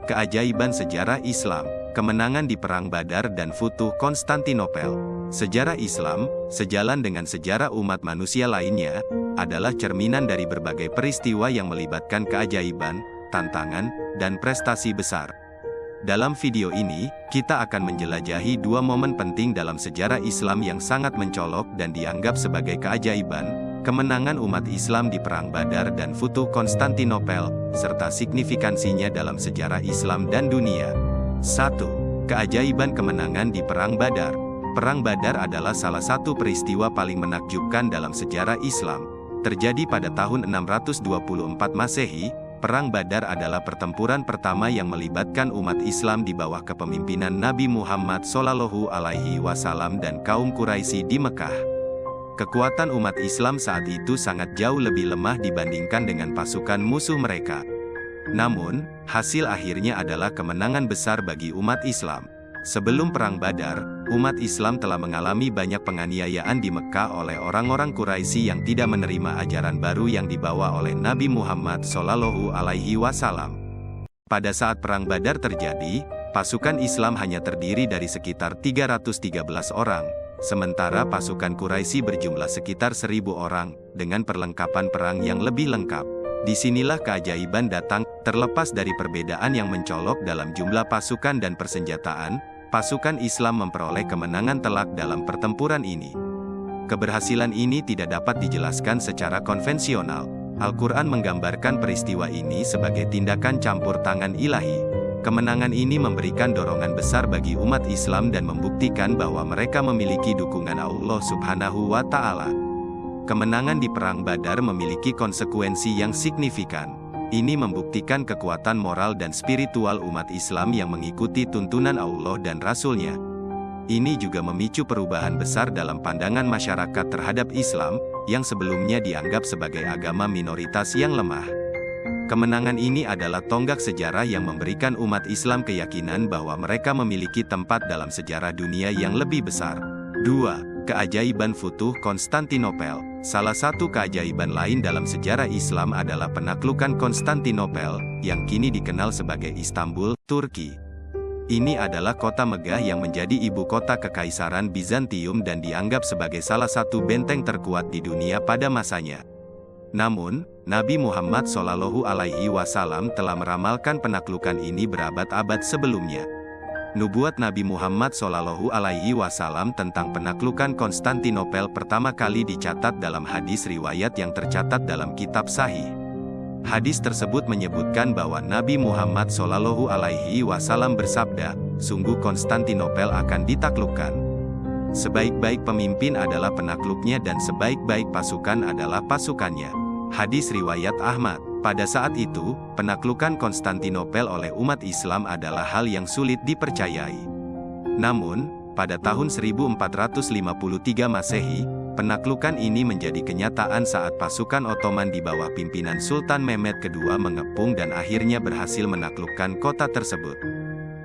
Keajaiban sejarah Islam, kemenangan di Perang Badar dan Futuh Konstantinopel. Sejarah Islam, sejalan dengan sejarah umat manusia lainnya, adalah cerminan dari berbagai peristiwa yang melibatkan keajaiban, tantangan, dan prestasi besar. Dalam video ini, kita akan menjelajahi dua momen penting dalam sejarah Islam yang sangat mencolok dan dianggap sebagai keajaiban, kemenangan umat Islam di Perang Badar dan Futuh Konstantinopel, serta signifikansinya dalam sejarah Islam dan dunia. 1. Keajaiban kemenangan di Perang Badar. Perang Badar adalah salah satu peristiwa paling menakjubkan dalam sejarah Islam. Terjadi pada tahun 624 Masehi. Perang Badar adalah pertempuran pertama yang melibatkan umat Islam di bawah kepemimpinan Nabi Muhammad SAW dan kaum Quraisy di Mekah. Kekuatan umat Islam saat itu sangat jauh lebih lemah dibandingkan dengan pasukan musuh mereka. Namun, hasil akhirnya adalah kemenangan besar bagi umat Islam. Sebelum Perang Badar, umat Islam telah mengalami banyak penganiayaan di Mekah oleh orang-orang Quraisy yang tidak menerima ajaran baru yang dibawa oleh Nabi Muhammad SAW. Pada saat Perang Badar terjadi, pasukan Islam hanya terdiri dari sekitar 313 orang, sementara pasukan Quraisy berjumlah sekitar 1.000 orang, dengan perlengkapan perang yang lebih lengkap. Disinilah keajaiban datang, terlepas dari perbedaan yang mencolok dalam jumlah pasukan dan persenjataan. Pasukan Islam memperoleh kemenangan telak dalam pertempuran ini. Keberhasilan ini tidak dapat dijelaskan secara konvensional. Al-Quran menggambarkan peristiwa ini sebagai tindakan campur tangan ilahi. Kemenangan ini memberikan dorongan besar bagi umat Islam dan membuktikan bahwa mereka memiliki dukungan Allah Subhanahu wa Ta'ala. Kemenangan di Perang Badar memiliki konsekuensi yang signifikan. Ini membuktikan kekuatan moral dan spiritual umat Islam yang mengikuti tuntunan Allah dan Rasul-Nya. Ini juga memicu perubahan besar dalam pandangan masyarakat terhadap Islam, yang sebelumnya dianggap sebagai agama minoritas yang lemah. Kemenangan ini adalah tonggak sejarah yang memberikan umat Islam keyakinan bahwa mereka memiliki tempat dalam sejarah dunia yang lebih besar. 2. Keajaiban Futuh Konstantinopel. Salah satu keajaiban lain dalam sejarah Islam adalah penaklukan Konstantinopel, yang kini dikenal sebagai Istanbul, Turki. Ini adalah kota megah yang menjadi ibu kota Kekaisaran Bizantium dan dianggap sebagai salah satu benteng terkuat di dunia pada masanya. Namun, Nabi Muhammad SAW telah meramalkan penaklukan ini berabad-abad sebelumnya. Nubuat Nabi Muhammad SAW tentang penaklukan Konstantinopel pertama kali dicatat dalam hadis riwayat yang tercatat dalam kitab Sahih. Hadis tersebut menyebutkan bahwa Nabi Muhammad SAW bersabda, "Sungguh Konstantinopel akan ditaklukkan. Sebaik-baik pemimpin adalah penakluknya dan sebaik-baik pasukan adalah pasukannya." Hadis riwayat Ahmad. Pada saat itu, penaklukan Konstantinopel oleh umat Islam adalah hal yang sulit dipercayai. Namun, pada tahun 1453 Masehi, penaklukan ini menjadi kenyataan saat pasukan Ottoman di bawah pimpinan Sultan Mehmed II mengepung dan akhirnya berhasil menaklukkan kota tersebut.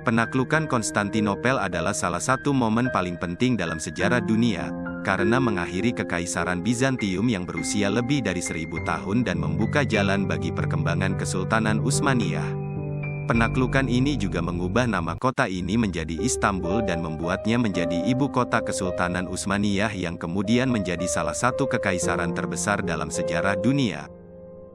Penaklukan Konstantinopel adalah salah satu momen paling penting dalam sejarah dunia, karena mengakhiri Kekaisaran Bizantium yang berusia lebih dari 1000 tahun dan membuka jalan bagi perkembangan Kesultanan Utsmaniyah. Penaklukan ini juga mengubah nama kota ini menjadi Istanbul dan membuatnya menjadi ibu kota Kesultanan Utsmaniyah yang kemudian menjadi salah satu kekaisaran terbesar dalam sejarah dunia.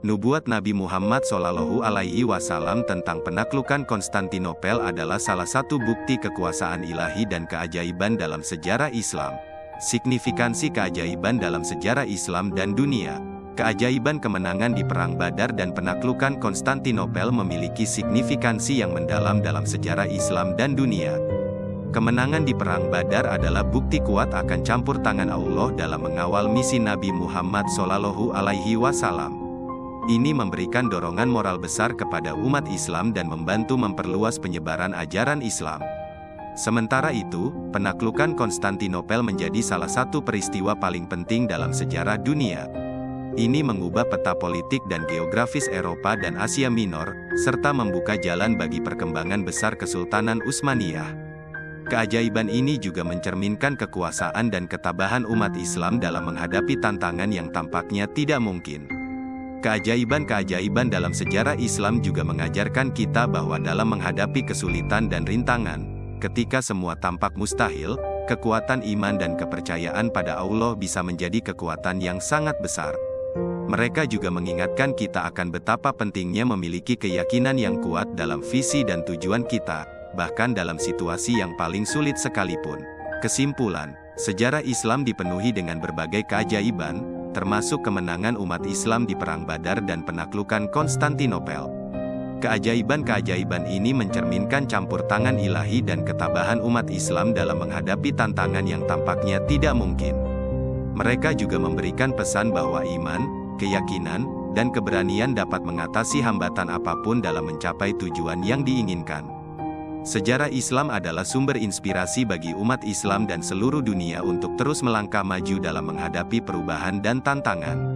Nubuat Nabi Muhammad SAW tentang penaklukan Konstantinopel adalah salah satu bukti kekuasaan ilahi dan keajaiban dalam sejarah Islam. Signifikansi keajaiban dalam sejarah Islam dan dunia. Keajaiban kemenangan di Perang Badar dan penaklukan Konstantinopel memiliki signifikansi yang mendalam dalam sejarah Islam dan dunia. Kemenangan di Perang Badar adalah bukti kuat akan campur tangan Allah dalam mengawal misi Nabi Muhammad SAW. Ini memberikan dorongan moral besar kepada umat Islam dan membantu memperluas penyebaran ajaran Islam. Sementara itu, penaklukan Konstantinopel menjadi salah satu peristiwa paling penting dalam sejarah dunia. Ini mengubah peta politik dan geografis Eropa dan Asia Minor, serta membuka jalan bagi perkembangan besar Kesultanan Utsmaniyah. Keajaiban ini juga mencerminkan kekuasaan dan ketabahan umat Islam dalam menghadapi tantangan yang tampaknya tidak mungkin. Keajaiban-keajaiban dalam sejarah Islam juga mengajarkan kita bahwa dalam menghadapi kesulitan dan rintangan, ketika semua tampak mustahil, kekuatan iman dan kepercayaan pada Allah bisa menjadi kekuatan yang sangat besar. Mereka juga mengingatkan kita akan betapa pentingnya memiliki keyakinan yang kuat dalam visi dan tujuan kita, bahkan dalam situasi yang paling sulit sekalipun. Kesimpulan, sejarah Islam dipenuhi dengan berbagai keajaiban, termasuk kemenangan umat Islam di Perang Badar dan penaklukan Konstantinopel. Keajaiban-keajaiban ini mencerminkan campur tangan ilahi dan ketabahan umat Islam dalam menghadapi tantangan yang tampaknya tidak mungkin. Mereka juga memberikan pesan bahwa iman, keyakinan, dan keberanian dapat mengatasi hambatan apapun dalam mencapai tujuan yang diinginkan. Sejarah Islam adalah sumber inspirasi bagi umat Islam dan seluruh dunia untuk terus melangkah maju dalam menghadapi perubahan dan tantangan.